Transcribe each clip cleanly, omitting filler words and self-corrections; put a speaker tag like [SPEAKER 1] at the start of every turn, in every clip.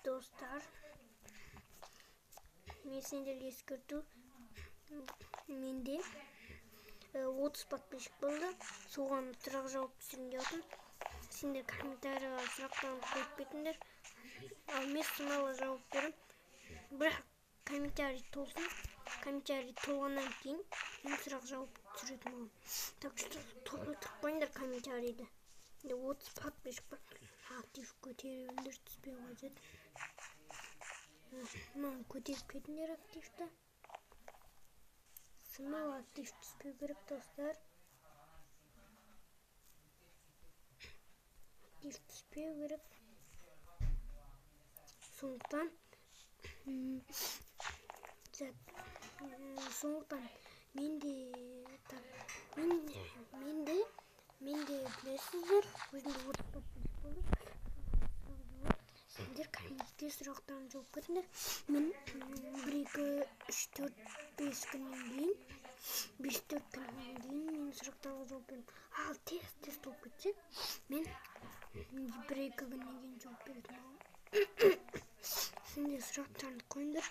[SPEAKER 1] Dostlar, men sendерге eskертүү. Менде 30 подписчик болды. Соған сұрақ жауап түсірейін деп жатырмын. Сендер комментарийға сұрақтарыңды қойып кетіңдер. Ал мен сынала жауап беремін. Бірақ комментарий толсын. Комментарий толғаннан кейін мен сұрақ жауап түсіретін боламын. Так что толтырып қойыңдар комментарийді. 30 подписчик бар. Актив көтеріңдер, түспей қойып. Маған көтеріп кетіңдер активті. Сынала актив түспеу керек, достар. Актив түспеу керек. Сондықтан менде білесіздер, өзімде 30 подписчик болды. Сендер комментте сұрақтарын жауап кетіңдер. Мен 1-2-3-4-5 күннен кейін 5-4 күннен кейін мен сұрақтарға жауап беремін. Ал тест болып кетсе, мен 1-2 күннен кейін жауап беретін боламын. Сендер сұрақтарыңды қойыңдар.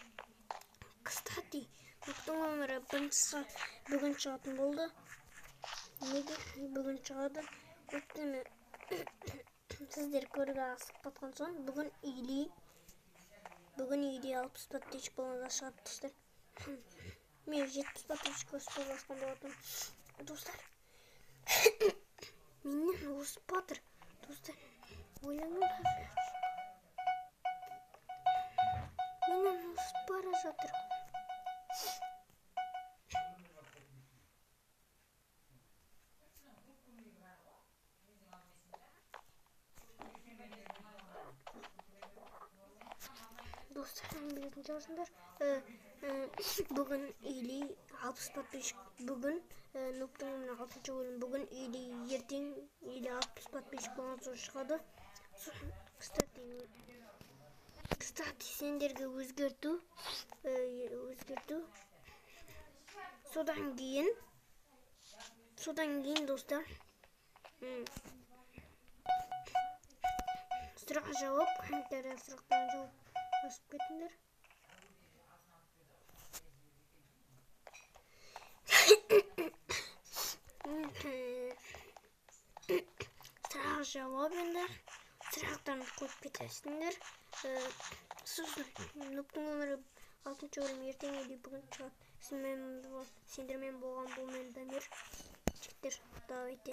[SPEAKER 1] Кстати, топтың өмірі бүгін шығатын болды. Неге бүгін шығады? Өйткені сіздер көруге асып қатқан соң бүгін үйде 60 подписчик болғанда шығады, достар. Мен 70 подписчик өсіп басқан болатын. Достар, менен өсіп батыр. Достар, ойлаңдар. Менен өсіп бара жатыр. Dostlar, bilетін шығарсыңдар. Бүгін үйде 60 подписчик. Бүгін Нуптың 6-шы бөлім. Бүгін үйде ертең үйде 60 подписчик болған соң шығады. Кстати, сендерге өзгерту. Содан кейін достар, сұрақ жауап, комментария сұрақтарын жауап жазып кетіңдер. Сұрақ жауап енді сұрақтарын қойып кетесіңдер. Сосын Нуптың өмірі 6-шы бөлім ертеңге бүгін шығады. Сендермен болған бұл мен Дамир. Давайте.